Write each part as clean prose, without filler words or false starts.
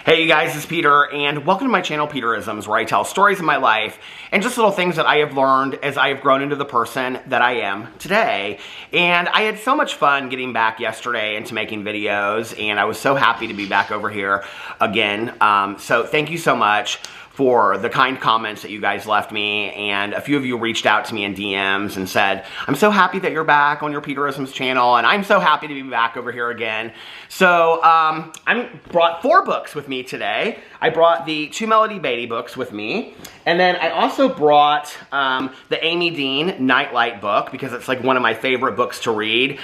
Hey you guys, it's Peter, and welcome to my channel, Peterisms, where I tell stories of my life and just little things that I have learned as I have grown into the person that I am today. And I had so much fun getting back yesterday into making videos, and I was so happy to be back over here again. So thank you so much for the kind comments that you guys left me, and a few of you reached out to me in DMs and said, I'm so happy that you're back on your Peterisms channel, and I'm so happy to be back over here again. So, I brought 4 books with me today. I brought the 2 Melody Beatty books with me, and then I also brought the Amy Dean Nightlight book, because it's like one of my favorite books to read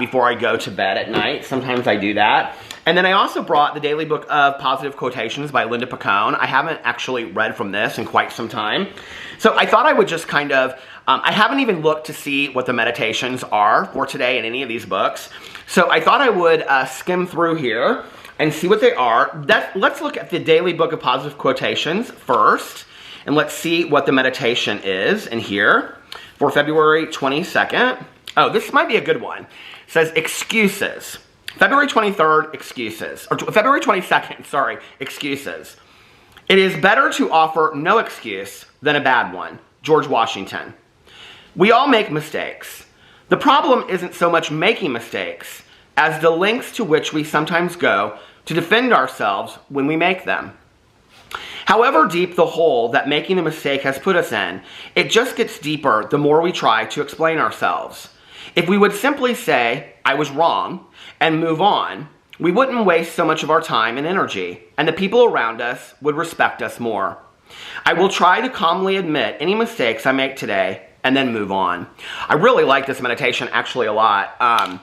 before I go to bed at night. Sometimes I do that. And then I also brought the Daily Book of Positive Quotations by Linda Picone. I haven't actually read from this in quite some time. So I thought I would just kind of, I haven't even looked to see what the meditations are for today in any of these books. So I thought I would skim through here and see what they are. Let's look at the Daily Book of Positive Quotations first. And let's see what the meditation is in here for February 22nd. Oh, this might be a good one. It says, excuses. February 23rd, excuses. Or February 22nd, sorry, excuses. It is better to offer no excuse than a bad one. George Washington. We all make mistakes. The problem isn't so much making mistakes as the lengths to which we sometimes go to defend ourselves when we make them. However deep the hole that making a mistake has put us in, it just gets deeper the more we try to explain ourselves. If we would simply say, I was wrong, and move on, we wouldn't waste so much of our time and energy, and the people around us would respect us more. I will try to calmly admit any mistakes I make today, and then move on. I really like this meditation actually a lot.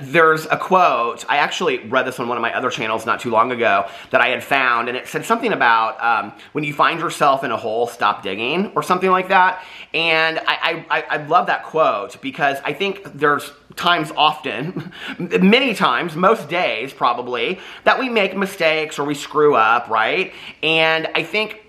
There's a quote, I actually read this on one of my other channels not too long ago, that I had found, and it said something about when you find yourself in a hole, stop digging, or something like that. And I love that quote, because I think there's times often, many times, most days probably, that we make mistakes or we screw up, right? And I think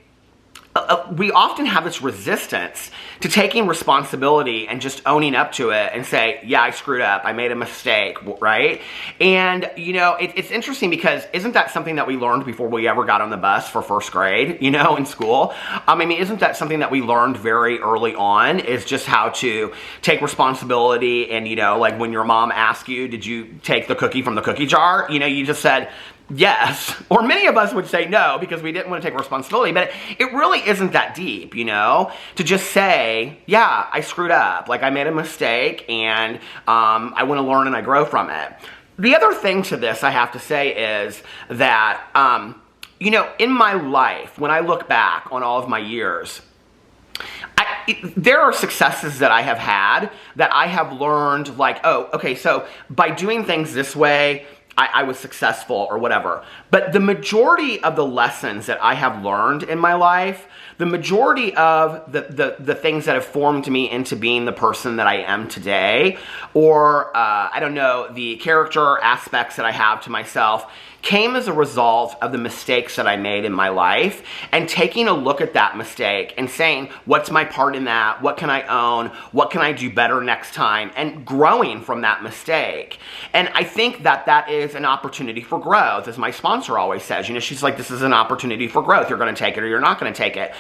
we often have this resistance to taking responsibility and just owning up to it and say, yeah, I screwed up, I made a mistake, right? And, you know, it's interesting because isn't that something that we learned before we ever got on the bus for first grade, you know, in school? I mean, isn't that something that we learned very early on, is just how to take responsibility? And, you know, like when your mom asked you, did you take the cookie from the cookie jar? You know, you just said, yes, or many of us would say no because we didn't want to take responsibility, but it really isn't that deep, you know, to just say, yeah, I screwed up, like I made a mistake, and I want to learn and I grow from it. The other thing to this I have to say is that, you know, in my life, when I look back on all of my years, there are successes that I have had that I have learned, like, oh, okay, so by doing things this way, I was successful or whatever. But the majority of the lessons that I have learned in my life, the majority of the things that have formed me into being the person that I am today, or, I don't know, the character aspects that I have to myself, came as a result of the mistakes that I made in my life, and taking a look at that mistake and saying, what's my part in that? What can I own? What can I do better next time? And growing from that mistake. And I think that that is an opportunity for growth, as my sponsor always says. You know, she's like, this is an opportunity for growth. You're going to take it or you're not going to take it.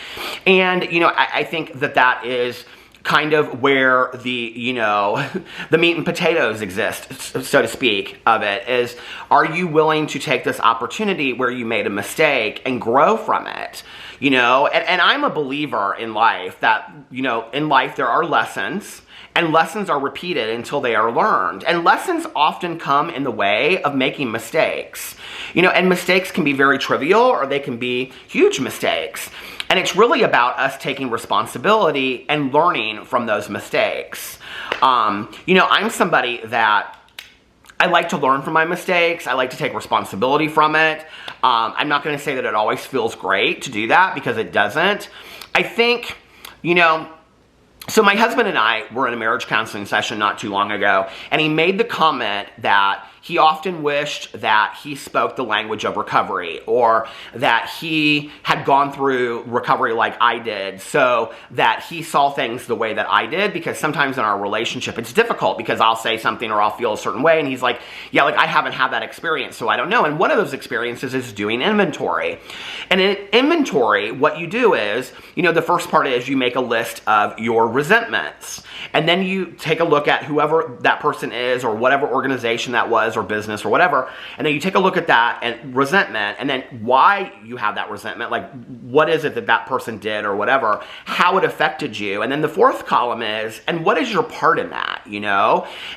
And, you know, I think that that is kind of where the, you know, the meat and potatoes exist, so to speak, of it, is, are you willing to take this opportunity where you made a mistake and grow from it? You know, and I'm a believer in life that, you know, in life there are lessons, and lessons are repeated until they are learned. And lessons often come in the way of making mistakes. You know, and mistakes can be very trivial, or they can be huge mistakes. And it's really about us taking responsibility and learning from those mistakes. You know, I'm somebody that I like to learn from my mistakes. I like to take responsibility from it. I'm not going to say that it always feels great to do that, because it doesn't. I think, you know, so my husband and I were in a marriage counseling session not too long ago, and he made the comment that he often wished that he spoke the language of recovery, or that he had gone through recovery like I did, so that he saw things the way that I did, because sometimes in our relationship it's difficult because I'll say something or I'll feel a certain way and he's like, yeah, like I haven't had that experience, so I don't know. And one of those experiences is doing inventory. And in inventory, what you do is, the first part is you make a list of your resentments. And then you take a look at whoever that person is, or whatever organization that was, or business, or whatever. And then you take a look at that and resentment, and then why you have that resentment, like what is it that that person did or whatever, how it affected you. And then the fourth column is, and what is your part in that,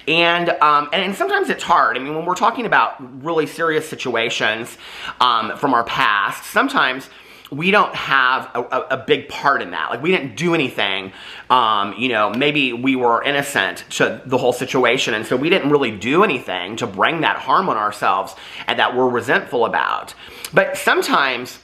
And sometimes it's hard. I mean, when we're talking about really serious situations from our past, sometimes we don't have a big part in that. Like, we didn't do anything. Maybe we were innocent to the whole situation, and so we didn't really do anything to bring that harm on ourselves and that we're resentful about. But sometimes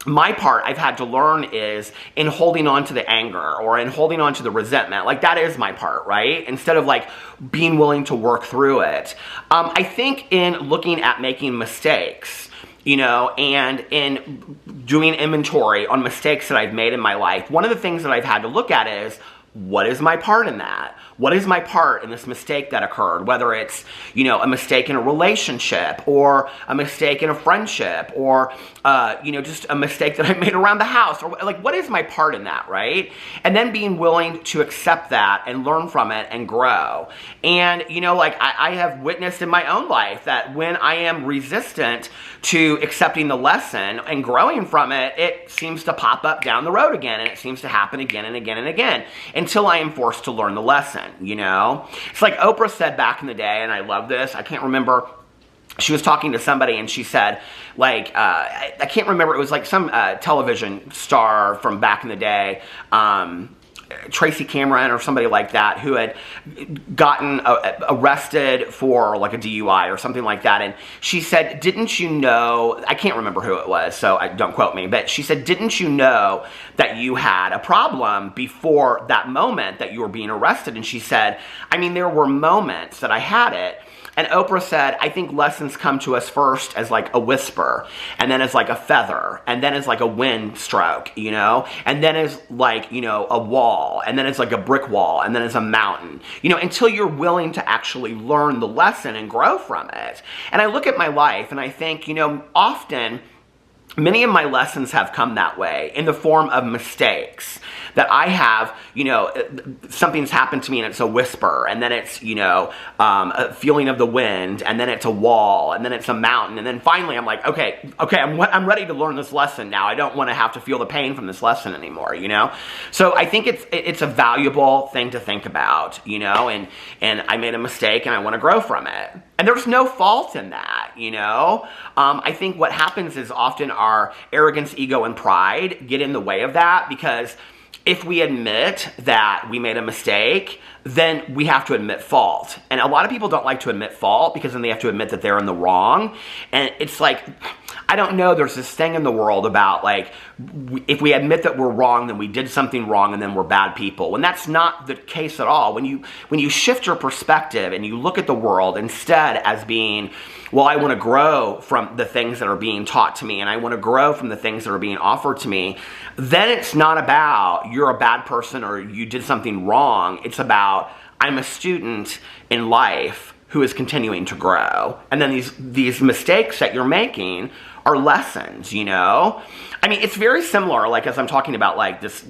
my part I've had to learn is in holding on to the anger, or in holding on to the resentment. Like, that is my part, right? Instead of like being willing to work through it. I think in looking at making mistakes, and in doing inventory on mistakes that I've made in my life, one of the things that I've had to look at is, what is my part in that? What is my part in this mistake that occurred? Whether it's, a mistake in a relationship, or a mistake in a friendship, or, just a mistake that I made around the house, or like, what is my part in that, right? And then being willing to accept that and learn from it and grow. And, I have witnessed in my own life that when I am resistant to accepting the lesson and growing from it, it seems to pop up down the road again, and it seems to happen again and again and again, until I am forced to learn the lesson, It's like Oprah said back in the day, and I love this. I can't remember. She was talking to somebody, and she said, like, I can't remember. It was like some television star from back in the day, Tracy Cameron or somebody like that, who had gotten arrested for like a DUI or something like that. And she said, didn't you know, I can't remember who it was, so don't quote me, but she said, didn't you know that you had a problem before that moment that you were being arrested? And she said, I mean, there were moments that I had it. And Oprah said, I think lessons come to us first as like a whisper, and then as like a feather, and then as like a wind stroke, and then as like, a wall, and then it's like a brick wall, and then as a mountain, until you're willing to actually learn the lesson and grow from it. And I look at my life and I think, often many of my lessons have come that way, in the form of mistakes that I have, something's happened to me and it's a whisper, and then it's, a feeling of the wind, and then it's a wall, and then it's a mountain, and then finally I'm like, okay, I'm ready to learn this lesson now. I don't want to have to feel the pain from this lesson anymore, So I think it's a valuable thing to think about, and I made a mistake and I want to grow from it. And there's no fault in that, I think what happens is often our arrogance, ego, and pride get in the way of that, because if we admit that we made a mistake, then we have to admit fault. And a lot of people don't like to admit fault, because then they have to admit that they're in the wrong. And it's like, I don't know, there's this thing in the world about like, if we admit that we're wrong, then we did something wrong and then we're bad people. When that's not the case at all. When you shift your perspective and you look at the world instead as being, well, I want to grow from the things that are being taught to me, and I want to grow from the things that are being offered to me, then it's not about you're a bad person or you did something wrong. It's about I'm a student in life who is continuing to grow. And then these mistakes that you're making are lessons, I mean, it's very similar, like, as I'm talking about, like, this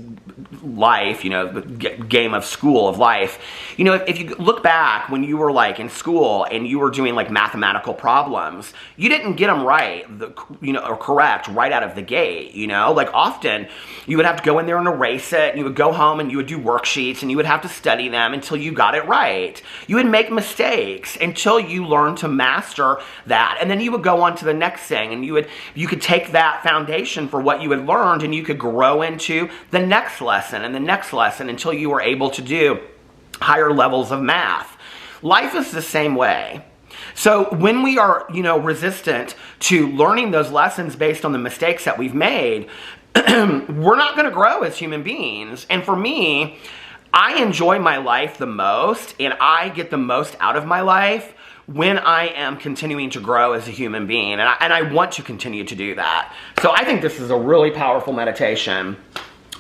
life, the game of school of life. If you look back when you were, like, in school and you were doing, like, mathematical problems, you didn't get them right, or correct right out of the gate, Like, often you would have to go in there and erase it, and you would go home and you would do worksheets, and you would have to study them until you got it right. You would make mistakes until you learned to master that, and then you would go on to the next thing, and you could take that foundation for what you had learned, and you could grow into the next lesson and the next lesson until you were able to do higher levels of math. Life is the same way. So when we are, resistant to learning those lessons based on the mistakes that we've made, we're not going to grow as human beings. And for me, I enjoy my life the most, and I get the most out of my life when I am continuing to grow as a human being, and I want to continue to do that. So I think this is a really powerful meditation.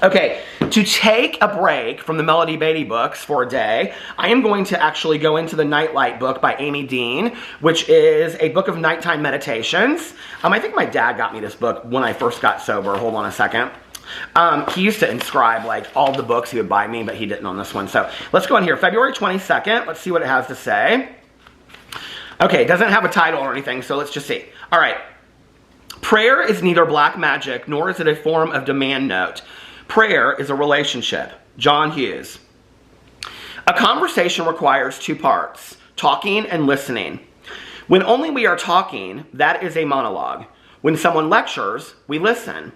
Okay, to take a break from the Melody Beatty books for a day, I am going to actually go into the Nightlight book by Amy Dean, which is a book of nighttime meditations. I think my dad got me this book when I first got sober. Hold on a second. He used to inscribe like all the books he would buy me, but he didn't on this one. So let's go in here. February 22nd. Let's see what it has to say. Okay, it doesn't have a title or anything, so let's just see. All right. Prayer is neither black magic, nor is it a form of demand note. Prayer is a relationship. John Hughes. A conversation requires two parts, talking and listening. When only we are talking, that is a monologue. When someone lectures, we listen.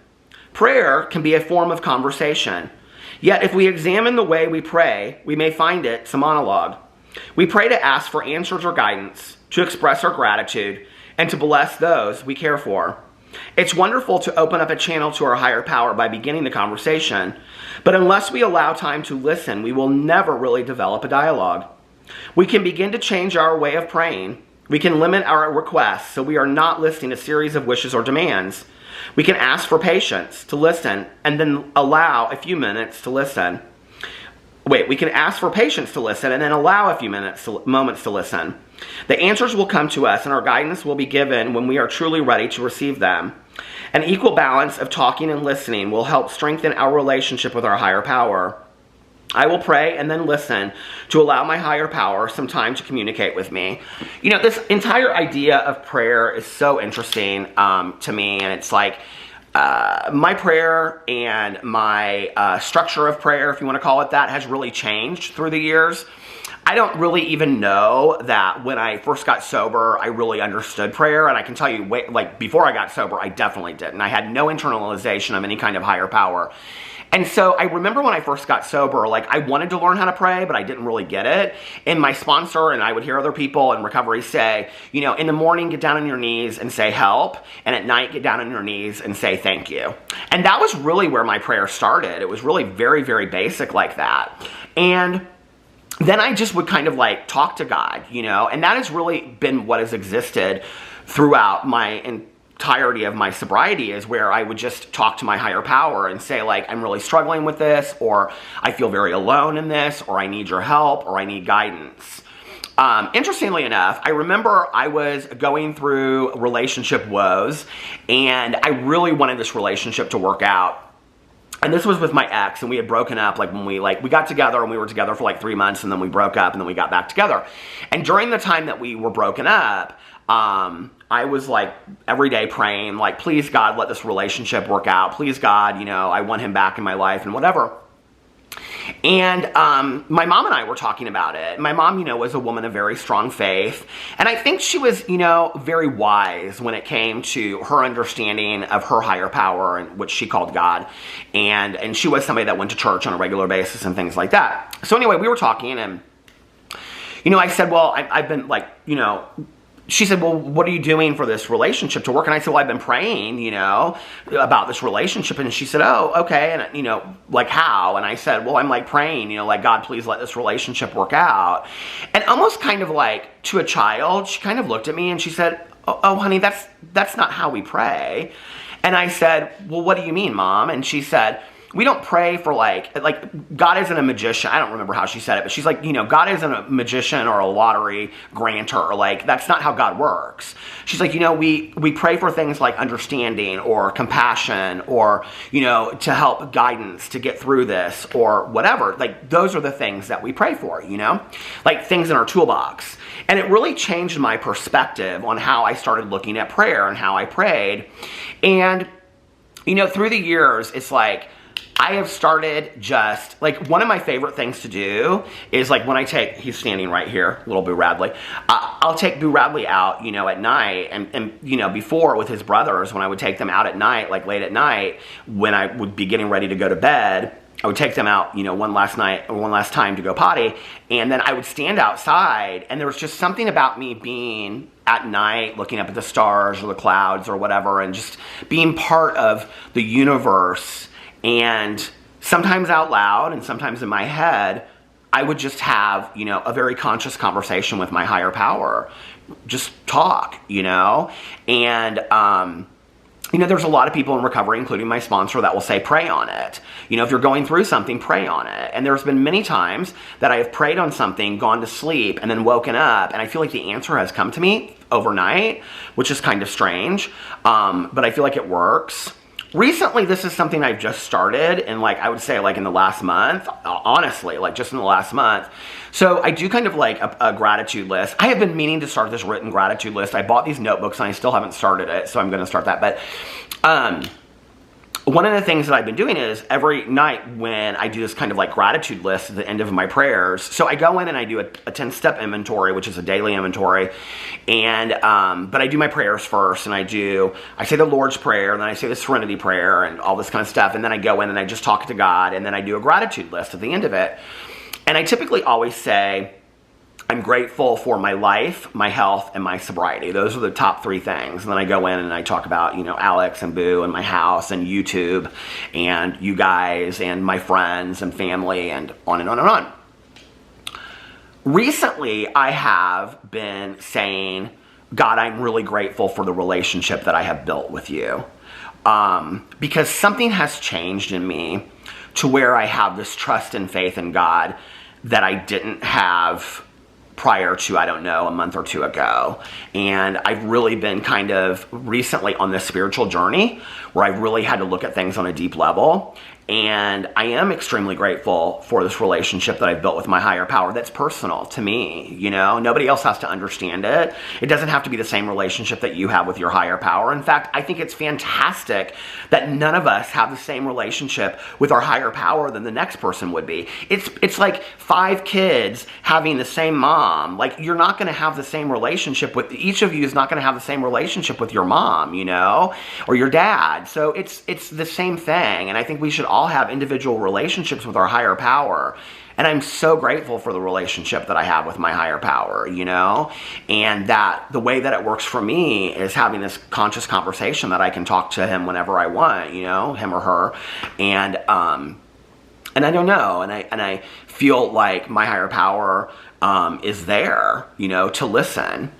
Prayer can be a form of conversation. Yet if we examine the way we pray, we may find it's a monologue. We pray to ask for answers or guidance, to express our gratitude, and to bless those we care for. It's wonderful to open up a channel to our higher power by beginning the conversation, but unless we allow time to listen, we will never really develop a dialogue. We can begin to change our way of praying. We can limit our requests so we are not listing a series of wishes or demands. We can ask for patience to listen and then allow a few minutes to listen. We can ask for patience to listen and then allow a few moments to listen. The answers will come to us and our guidance will be given when we are truly ready to receive them. An equal balance of talking and listening will help strengthen our relationship with our higher power. I will pray and then listen to allow my higher power some time to communicate with me. You know, this entire idea of prayer is so interesting to me, and it's like my prayer and my structure of prayer, if you want to call it that, has really changed through the years. I don't really even know that when I first got sober, I really understood prayer. And I can tell you, like before I got sober, I definitely didn't. I had no internalization of any kind of higher power. And so I remember when I first got sober, like I wanted to learn how to pray, but I didn't really get it. And my sponsor and I would hear other people in recovery say, you know, in the morning, get down on your knees and say help. And at night, get down on your knees and say thank you. And that was really where my prayer started. It was really very, very basic like that. And then I just would kind of like talk to God, you know, and that has really been what has existed throughout my entirety of my sobriety, is where I would just talk to my higher power and say like, I'm really struggling with this, or I feel very alone in this, or I need your help, or I need guidance. Interestingly enough, I remember I was going through relationship woes and I really wanted this relationship to work out. And this was with my ex, and we had broken up like when we got together, and we were together for like 3 months, and then we broke up, and then we got back together. And during the time that we were broken up, I was like every day praying, like, please God, let this relationship work out. Please God, you know, I want him back in my life and whatever. And my mom and I were talking about it. My mom, you know, was a woman of very strong faith. And I think she was, you know, very wise when it came to her understanding of her higher power, and which she called God. And she was somebody that went to church on a regular basis and things like that. So anyway, we were talking, and, you know, I said, well, I've been like, you know, she said, well, what are you doing for this relationship to work? And I said, well, I've been praying, you know, about this relationship. And she said, oh, okay. And, you know, like how? And I said, well, I'm like praying, you know, like, God, please let this relationship work out. And almost kind of like to a child, she kind of looked at me and she said, oh honey, that's not how we pray. And I said, well, what do you mean, Mom? And she said, we don't pray for like God isn't a magician. I don't remember how she said it, but she's like, you know, God isn't a magician or a lottery granter. Like, that's not how God works. She's like, you know, we pray for things like understanding or compassion or, you know, to help guidance to get through this or whatever. Like, those are the things that we pray for, you know, like things in our toolbox. And it really changed my perspective on how I started looking at prayer and how I prayed. And, you know, through the years, it's like, I have started just, like, one of my favorite things to do is, like, when I take, he's standing right here, little Boo Radley, I'll take Boo Radley out, you know, at night, and, you know, before with his brothers, when I would take them out at night, like, late at night, when I would be getting ready to go to bed, I would take them out, you know, one last time to go potty, and then I would stand outside, and there was just something about me being at night, looking up at the stars or the clouds or whatever, and just being part of the universe. And sometimes out loud and sometimes in my head, I would just have, you know, a very conscious conversation with my higher power. Just talk, you know? And, you know, there's a lot of people in recovery, including my sponsor, that will say, pray on it. You know, if you're going through something, pray on it. And there's been many times that I have prayed on something, gone to sleep, and then woken up, and I feel like the answer has come to me overnight, which is kind of strange, but I feel like it works. Recently, this is something I've just started, and like I would say like in the last month, honestly, like just in the last month. So I do kind of like a gratitude list. I have been meaning to start this written gratitude list. I bought these notebooks and I still haven't started it, so I'm going to start that. But one of the things that I've been doing is every night when I do this kind of like gratitude list at the end of my prayers, so I go in and I do a 10-step inventory, which is a daily inventory, and but I do my prayers first, and I say the Lord's Prayer, and then I say the Serenity Prayer, and all this kind of stuff, and then I go in and I just talk to God, and then I do a gratitude list at the end of it. And I typically always say, I'm grateful for my life, my health, and my sobriety. Those are the top 3 things. And then I go in and I talk about, you know, Alex and Boo and my house and YouTube and you guys and my friends and family and on and on and on. Recently, I have been saying, God, I'm really grateful for the relationship that I have built with you. Because something has changed in me to where I have this trust and faith in God that I didn't have prior to, I don't know, a month or 2 ago. And I've really been kind of recently on this spiritual journey where I've really had to look at things on a deep level. And I am extremely grateful for this relationship that I've built with my higher power that's personal to me, you know? Nobody else has to understand it. It doesn't have to be the same relationship that you have with your higher power. In fact, I think it's fantastic that none of us have the same relationship with our higher power than the next person would be. It's like 5 kids having the same mom. Like, you're not going to have the same relationship with, each of you is not going to have the same relationship with your mom, you know, or your dad. So it's the same thing. And I think we should all have individual relationships with our higher power. And I'm so grateful for the relationship that I have with my higher power, you know? And that the way that it works for me is having this conscious conversation that I can talk to him whenever I want, you know, him or her. And I don't know, and I feel like my higher power is there, you know, to listen.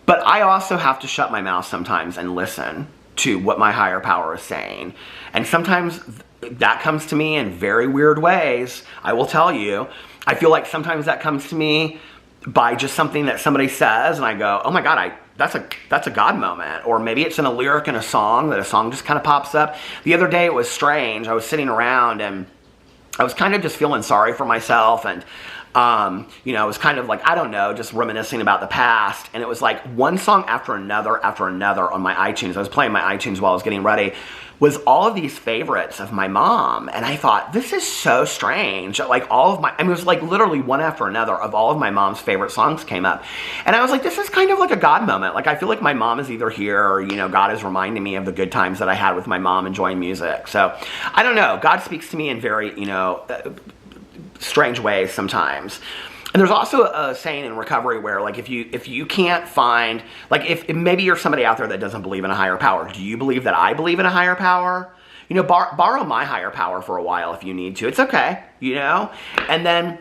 But I also have to shut my mouth sometimes and listen to what my higher power is saying. And sometimes that comes to me in very weird ways, I will tell you. I feel like sometimes that comes to me by just something that somebody says, and I go, oh my God, that's a God moment. Or maybe it's in a lyric in a song, that a song just kind of pops up. The other day it was strange. I was sitting around and I was kind of just feeling sorry for myself, and you know, I was kind of like, I don't know, just reminiscing about the past. And it was like one song after another on my iTunes. I was playing my iTunes while I was getting ready, was all of these favorites of my mom. And I thought, this is so strange. Like all of it was like literally one after another of all of my mom's favorite songs came up. And I was like, this is kind of like a God moment. Like, I feel like my mom is either here or, you know, God is reminding me of the good times that I had with my mom enjoying music. So I don't know. God speaks to me in very, you know, strange ways sometimes. And there's also a saying in recovery where, like, if you can't find, like, if maybe you're somebody out there that doesn't believe in a higher power, do you believe that I believe in a higher power? You know, borrow my higher power for a while if you need to. It's okay, you know? And then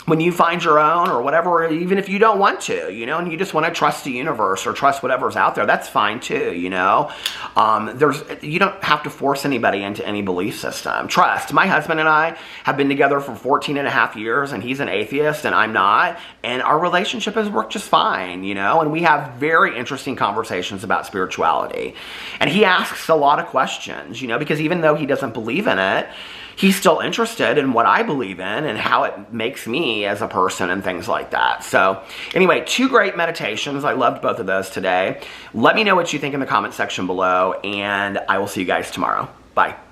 when you find your own or whatever, even if you don't want to, you know, and you just want to trust the universe or trust whatever's out there, that's fine too, you know. You don't have to force anybody into any belief system. Trust. My husband and I have been together for 14 and a half years, and he's an atheist and I'm not, and our relationship has worked just fine, you know, and we have very interesting conversations about spirituality. And he asks a lot of questions, you know, because even though he doesn't believe in it, he's still interested in what I believe in and how it makes me as a person and things like that. So anyway, 2 great meditations. I loved both of those today. Let me know what you think in the comment section below, and I will see you guys tomorrow. Bye.